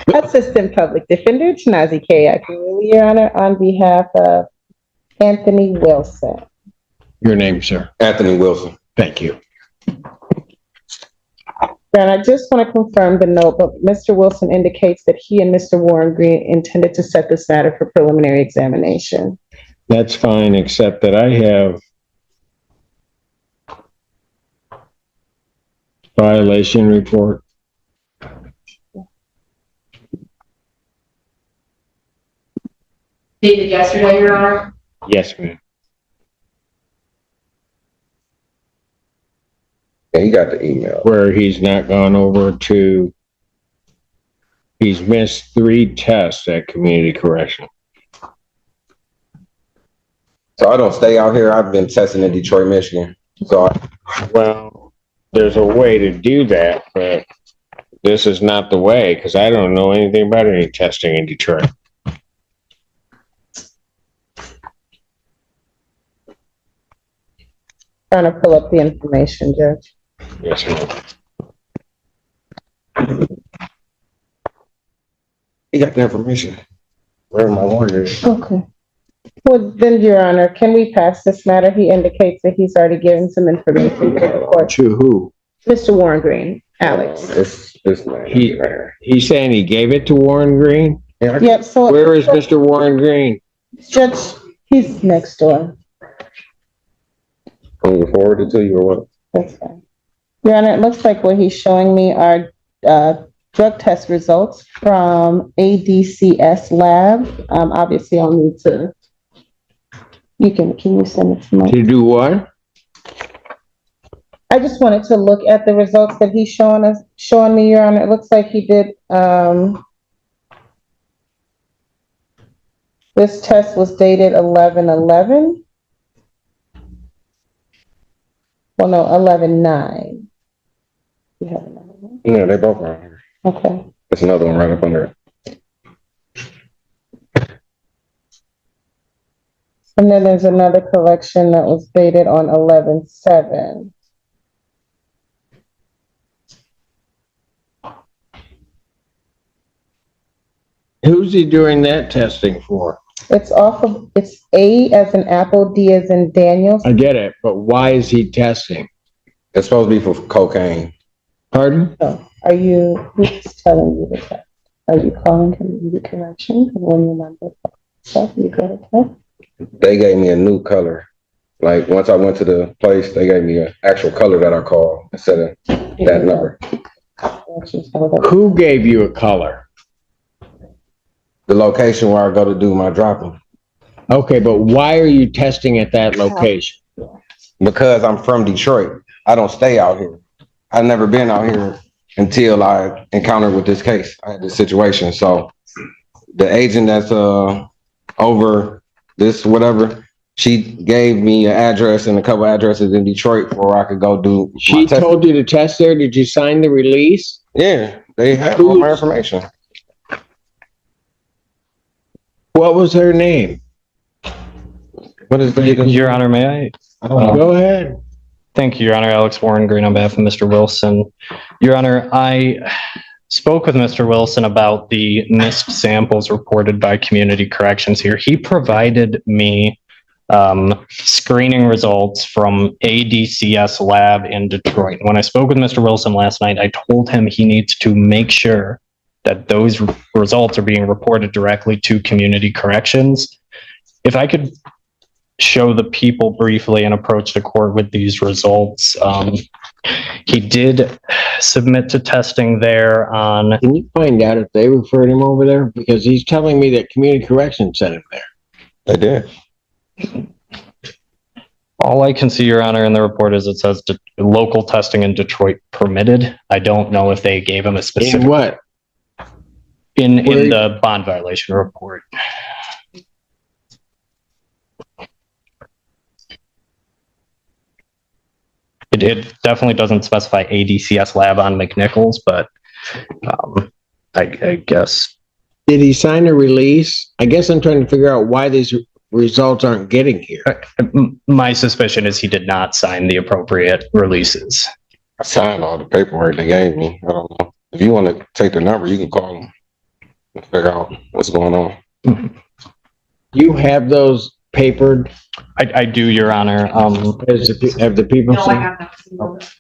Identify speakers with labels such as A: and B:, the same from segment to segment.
A: Assistant Public Defender Chinazi K. Your Honor, on behalf of Anthony Wilson.
B: Your name, sir?
C: Anthony Wilson.
B: Thank you.
A: And I just want to confirm the note, but Mr. Wilson indicates that he and Mr. Warren Green intended to set this matter for preliminary examination.
B: That's fine, except that I have violation report.
D: Dated yesterday, Your Honor?
B: Yes, ma'am.
C: Yeah, he got the email.
B: Where he's not gone over to, he's missed 3 tests at community correction.
C: So I don't stay out here. I've been testing in Detroit, Michigan. So
B: Well, there's a way to do that, but this is not the way, because I don't know anything about any testing in Detroit.
A: Trying to pull up the information, Judge.
B: Yes, ma'am.
C: he got the information. Where my lawyer is.
A: Okay. Well, then, Your Honor, can we pass this matter? He indicates that he's already given some information to the court.
B: To who?
A: Mr. Warren Green, Alex.
C: This man.
B: He's saying he gave it to Warren Green?
A: Yep, so.
B: Where is Mr. Warren Green?
A: Judge, he's next door.
C: Can we forward it to you or what?
A: That's fine. Your Honor, it looks like what he's showing me are drug test results from ADCS lab. Obviously, I'll need to. Can you send it to me?
B: To do what?
A: I just wanted to look at the results that he's showing me, Your Honor. It looks like he did. This test was dated 11/11. Well, no, 11/9. You have another one?
C: Yeah, they both are here.
A: Okay.
C: There's another one right up under it.
A: And then there's another collection that was dated on 11/7.
B: Who's he doing that testing for?
A: It's A as in apple, D as in Daniel.
B: I get it, but why is he testing?
C: It's supposed to be for cocaine.
B: Pardon?
A: So who's telling you the test? Are you calling community correction? When you remember stuff, you go to test?
C: They gave me a new color. Like once I went to the place, they gave me an actual color that I called instead of that number.
B: Who gave you a color?
C: The location where I go to do my dropping.
B: Okay, but why are you testing at that location?
C: Because I'm from Detroit. I don't stay out here. I've never been out here until I encountered with this case. I had this situation. So the agent that's over this whatever, she gave me an address and a couple addresses in Detroit where I could go do.
B: She told you to test there. Did you sign the release?
C: Yeah, they have all my information.
B: What was her name?
C: What is the
E: Your Honor, may I?
B: Go ahead.
E: Thank you, Your Honor. Alex Warren Green on behalf of Mr. Wilson. Your Honor, I spoke with Mr. Wilson about the missed samples reported by Community Corrections here. He provided me screening results from ADCS lab in Detroit. When I spoke with Mr. Wilson last night, I told him he needs to make sure that those results are being reported directly to Community Corrections. If I could show the people briefly and approach the court with these results. He did submit to testing there on...
B: Can you find out if they referred him over there? Because he's telling me that Community Corrections sent him there.
C: They did.
E: All I can see, Your Honor, in the report is it says local testing in Detroit permitted. I don't know if they gave him a specific...
B: In what?
E: In the bond violation report. It definitely doesn't specify ADCS lab on McNichols, but I guess.
B: Did he sign a release? I guess I'm trying to figure out why these results aren't getting here.
E: My suspicion is he did not sign the appropriate releases.
C: I signed all the paperwork they gave me. I don't know. If you want to take the number, you can call them. Figure out what's going on.
B: You have those papered?
E: I do, Your Honor.
B: Have the people
D: No, I
B: seen?
D: have not.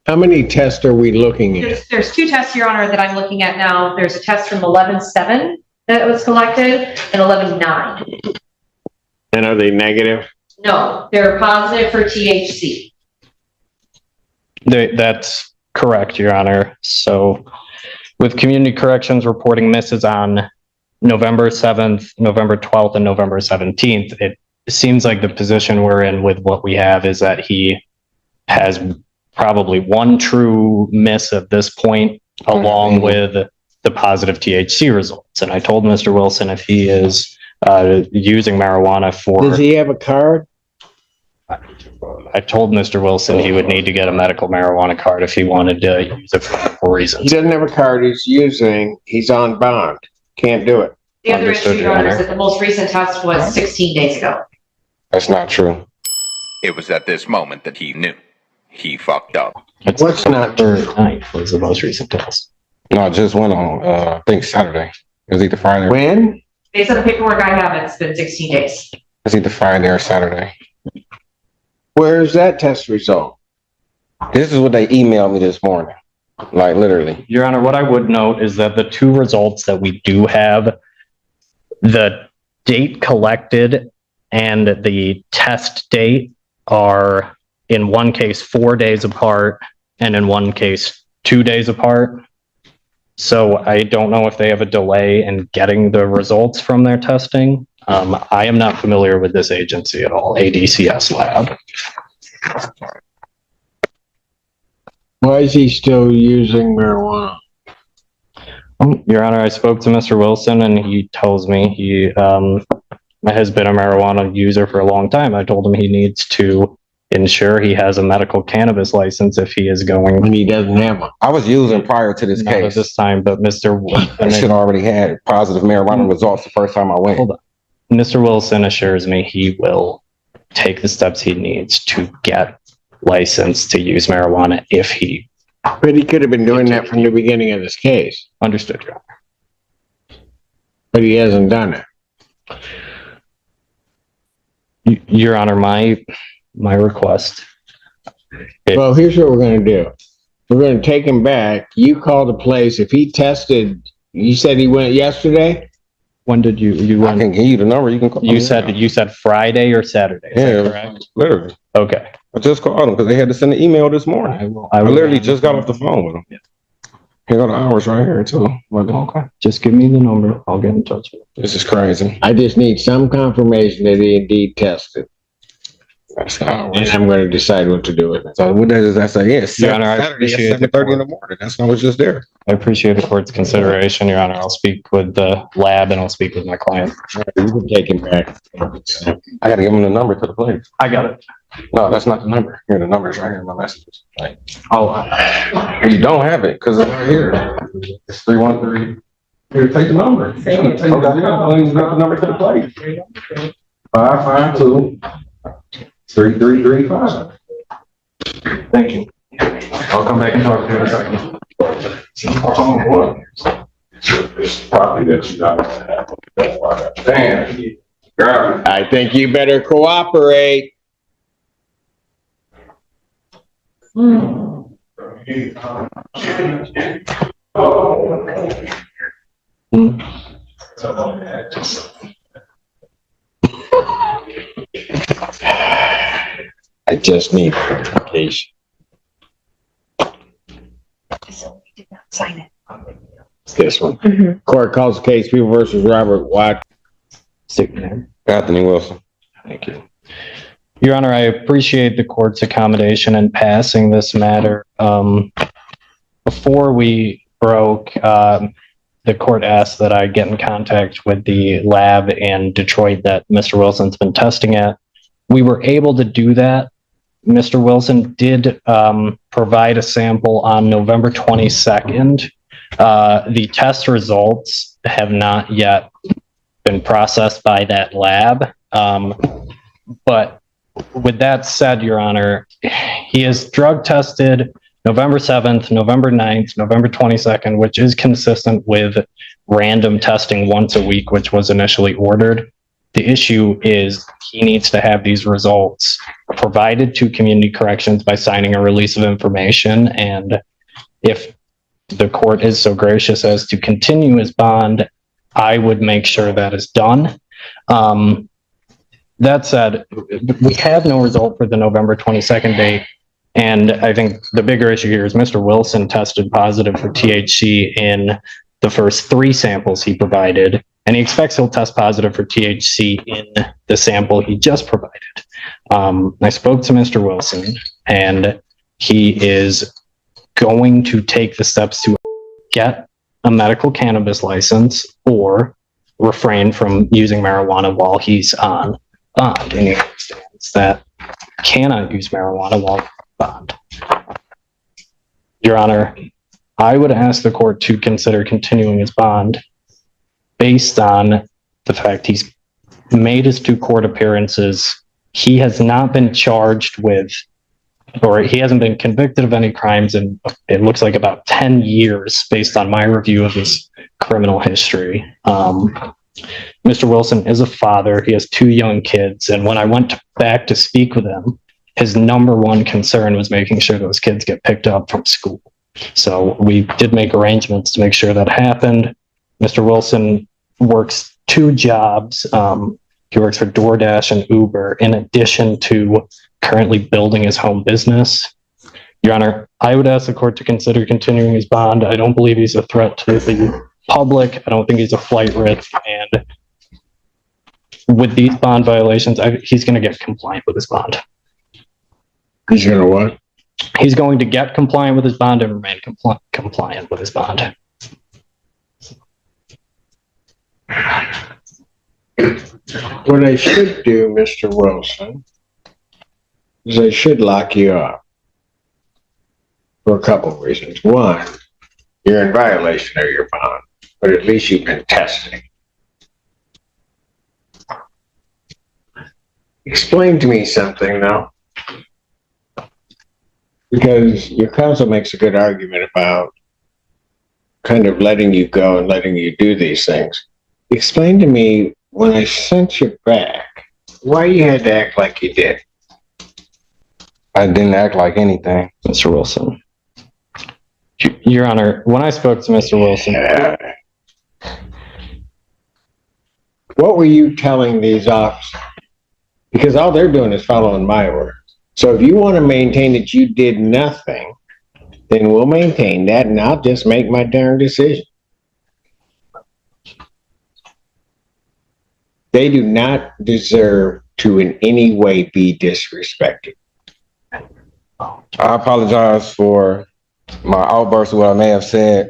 B: How many tests are we looking at?
D: There's two tests, Your Honor, that I'm looking at now. There's a test from 11/7 that was collected and 11/9.
B: And are they negative?
D: No, they're positive for THC.
E: That's correct, Your Honor. So with community corrections reporting misses on November 7th, November 12th, and November 17th, it seems like the position we're in with what we have is that he has probably one true miss at this point, along with the positive THC results. And I told Mr. Wilson if he is using marijuana for...
B: Does he have a card?
E: I told Mr. Wilson he would need to get a medical marijuana card if he wanted to use it for medical
B: He
E: reasons.
B: doesn't have a card he's on bond. Can't do it.
D: The other
E: Understood,
D: issue,
E: Your
D: Your Honor, is
E: Honor.
D: that the most recent test was 16 days ago.
C: That's not true.
F: It was at this moment that he knew. He fucked up.
B: What's not true?
E: 9th was the most recent test.
C: No, it just went on, I think Saturday. It was either Friday.
B: When?
D: Based on the paperwork I have, it's been 16 days.
C: It's either Friday or Saturday.
B: Where's that test result?
C: This is what they emailed me this morning. Like literally.
E: Your Honor, what I would note is that the two results that we do have, the date collected and the test date are in one case 4 days apart and in one case 2 days apart. So I don't know if they have a delay in getting the results from their testing. I am not familiar with this agency at all, ADCS Lab.
B: Why is he still using marijuana?
E: Your Honor, I spoke to Mr. Wilson and he tells me he has been a marijuana user for a long time. I told him he needs to ensure he has a medical cannabis license if he is going.
B: When he doesn't have one.
C: I was using prior to this
E: Not at
C: case.
E: this time, but Mr.
C: I should
E: Wilson,
C: already had positive marijuana results the first time I went.
E: Hold on. Mr. Wilson assures me he will take the steps he needs to get licensed to use marijuana if he
B: But he could have been doing that from the beginning of this case,
E: understood. Your Honor.
B: but he hasn't done it.
E: Your Honor, my request.
B: Well, here's what we're gonna do. We're gonna take him back. You call the place. If he tested, you said he went yesterday?
E: When did you
C: I can
E: went?
C: give you the number. You can call.
E: You said Friday or Saturday. Is that
C: Yeah,
E: correct?
C: literally.
E: Okay.
C: I just called them because they had to send an email this morning. I literally just got off the phone with them.
E: Yeah.
C: Here go the hours right here too.
E: Okay. Just give me the number. I'll get in touch with you.
C: This is crazy.
B: I just need some confirmation that he indeed tested,
C: That's the hours.
B: and I'm gonna decide what to do with it.
C: So what day does that say? Yes,
E: Your Honor, I
C: Saturday at
E: appreciate the
C: 7:30 in the morning. That's when I was just there.
E: I appreciate the court's consideration, Your Honor. I'll speak with the lab and I'll speak with my client.
B: You can take him back.
C: I gotta give them the number to the place.
E: I got it.
C: No, that's not the number. Here, the number's right here in my messages. Like,
E: Oh,
C: you don't have it because it's right here. It's 313. Here, take the number. Okay, yeah, I'll even grab the number to the place. 552-3335.
E: thank you. I'll come back and talk to you in a second.
C: Probably that you got. Damn. Grab it.
B: I think you better cooperate. I just need clarification.
D: Sign it.
B: This one. Court calls the case People versus Robert Watt.
E: Stick there.
C: Anthony Wilson.
E: Thank you. Your Honor, I appreciate the court's accommodation in passing this matter. Before we broke, the court asked that I get in contact with the lab in Detroit that Mr. Wilson's been testing at. We were able to do that. Mr. Wilson did provide a sample on November 22nd. The test results have not yet been processed by that lab. But with that said, Your Honor, he is drug tested November 7th, November 9th, November 22nd, which is consistent with random testing once a week, which was initially ordered. The issue is he needs to have these results provided to community corrections by signing a release of information. And if the court is so gracious as to continue his bond, I would make sure that is done. That said, we have no result for the November 22nd date. And I think the bigger issue here is Mr. Wilson tested positive for THC in the first 3 samples he provided, and he expects he'll test positive for THC in the sample he just provided. I spoke to Mr. Wilson, and he is going to take the steps to get a medical cannabis license or refrain from using marijuana while he's on bond. And he understands that cannot use marijuana while bond. Your Honor, I would ask the court to consider continuing his bond based on the fact he's made his 2 court appearances. He has not been charged with, or he hasn't been convicted of any crimes in, it looks like, about 10 years based on my review of his criminal history. Mr. Wilson is a father. He has 2 young kids. And when I went back to speak with him, his number one concern was making sure those kids get picked up from school. So we did make arrangements to make sure that happened. Mr. Wilson works 2 jobs. He works for DoorDash and Uber in addition to currently building his home business. Your Honor, I would ask the court to consider continuing his bond. I don't believe he's a threat to the public. I don't think he's a flight risk. And with these bond violations, he's going to get compliant with his bond.
B: He's gonna what?
E: He's going to get compliant with his bond and remain compliant with his bond.
B: What I should do, Mr. Wilson, is I should lock you up for a couple of reasons. One, you're in violation of your bond, but at least you've been testing. Explain to me something now, because your counsel makes a good argument about kind of letting you go and letting you do these things. Explain to me, when I sent you back, why you had to act like you did.
C: I didn't act like anything.
E: Mr. Wilson. Your Honor, when I spoke to Mr. Wilson,
B: what were you telling these officers? Because all they're doing is following my orders. So if you want to maintain that you did nothing, then we'll maintain that, and I'll just make my darn decision. They do not deserve to in any way be disrespected.
C: I apologize for my outburst of what I may have said.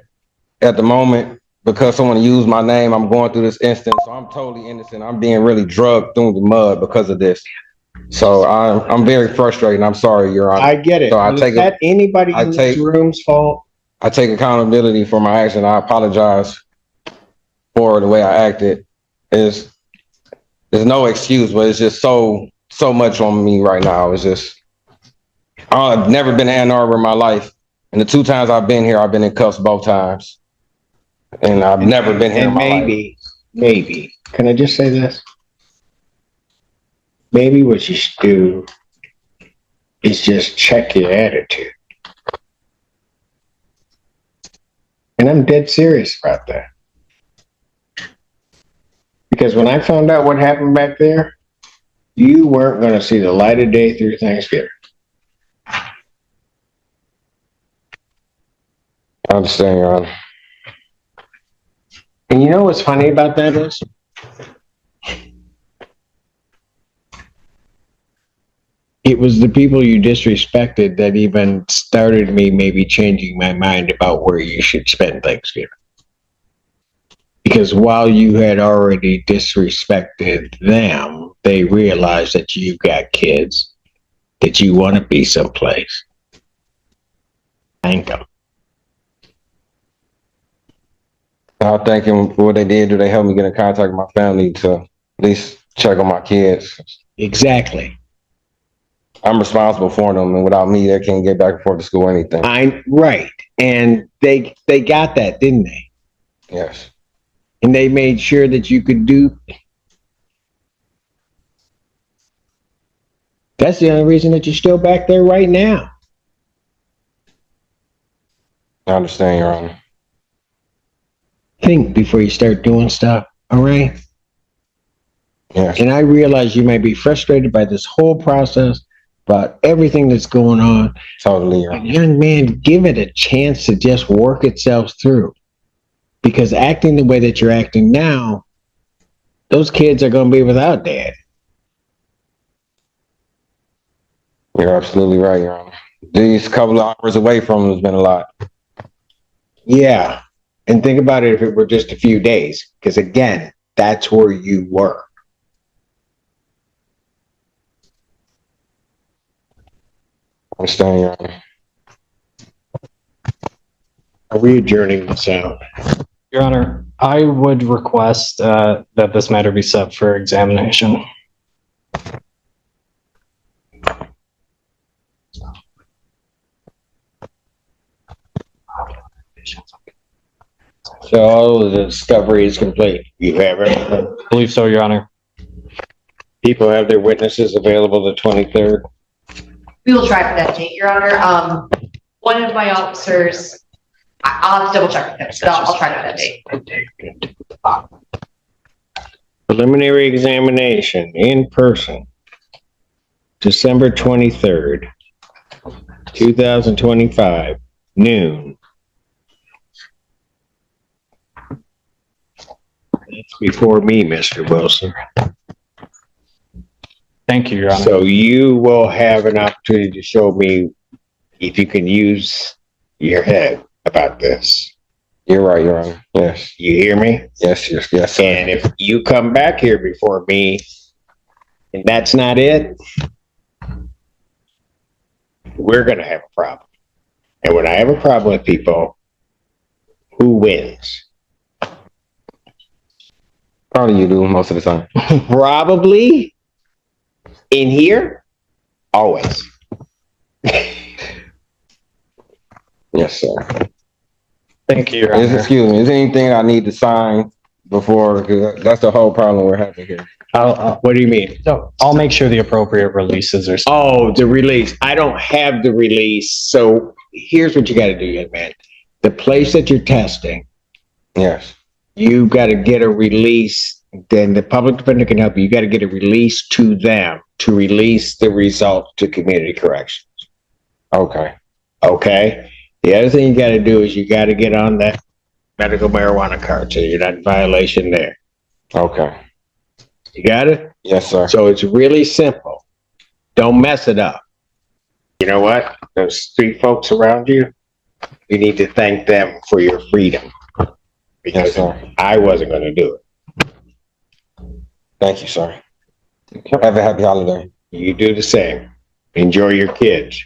C: At the moment, because someone used my name, I'm going through this instance, so I'm totally innocent. I'm being really drugged through the mud because of this. So I'm very frustrated, and I'm sorry, Your Honor.
B: I get it.
C: So
B: Is that anybody in this room's fault?
C: I take accountability for my action. I apologize for the way I acted. There's no excuse, but it's just so much on me right now. It's just, I've never been to Ann Arbor in my life. And the 2 times I've been here, I've been in cuffs both times. And I've never been here in my life.
B: Maybe, can I just say this? Maybe what you should do is just check your attitude. And I'm dead serious about that. Because when I found out what happened back there, you weren't going to see the light of day through Thanksgiving.
C: I understand, Your Honor.
B: And you know what's funny about that is? It was the people you disrespected that even started me maybe changing my mind about where you should spend Thanksgiving. Because while you had already disrespected them, they realized that you've got kids, that you want to be someplace, thank them.
C: I'll thank him for what they did. Do they help me get in contact with my family to at least check on my kids?
B: Exactly.
C: I'm responsible for them, and without me, they can't get back and forth to school or anything.
B: Right. And they got that, didn't they?
C: Yes.
B: And they made sure that you could do. That's the only reason that you're still back there right now.
C: I understand, Your Honor.
B: Think before you start doing stuff, all right?
C: Yes.
B: And I realize you may be frustrated by this whole process, about everything that's going on.
C: Totally, Your
B: But
C: Honor.
B: young man, give it a chance to just work itself through. Because acting the way that you're acting now, those kids are going to be without dad.
C: You're absolutely right, Your Honor. These couple of hours away from him has been a lot.
B: Yeah. And think about it if it were just a few days. Because again, that's where you were.
C: I understand, Your Honor.
B: Are we adjourning this out?
E: Your Honor, I would request that this matter be set for examination.
B: So all of the discovery is complete. You have everything.
E: I believe so, Your Honor.
B: People have their witnesses available the 23rd.
D: We will try for that date, Your Honor. One of my officers, I'll have to double check with him, but I'll try for that date.
B: Preliminary examination in person, December 23rd, 2025, noon. That's before me, Mr. Wilson.
E: Thank you, Your Honor.
B: So you will have an opportunity to show me if you can use your head about this.
C: You're right, Your Honor. Yes.
B: You hear me?
C: Yes, yes, sir.
B: And if you come back here before me and that's not it, we're going to have a problem. And when I have a problem with people, who wins?
C: Probably you do most of the time.
B: Probably in here, always.
C: Yes, sir.
E: Thank you, Your Honor.
C: Excuse me. Is there anything I need to sign before? Because that's the whole problem we're having here.
B: What do you mean?
E: I'll make sure the appropriate releases are.
B: Oh, the release. I don't have the release. So here's what you got to do, young man. The place that you're testing,
C: Yes.
B: you got to get a release. Then the public defender can help you. You got to get a release to them to release the result to community corrections.
C: Okay.
B: Okay. The other thing you got to do is you got to get on that medical marijuana card so you're not in violation there.
C: Okay.
B: You got it?
C: Yes, sir.
B: So it's really simple. Don't mess it up. You know what? Those street folks around you, you need to thank them for your freedom. Because
C: Yes, sir.
B: I wasn't going to do it.
C: Thank you, sir. Have a happy holiday.
B: You do the same. Enjoy your kids.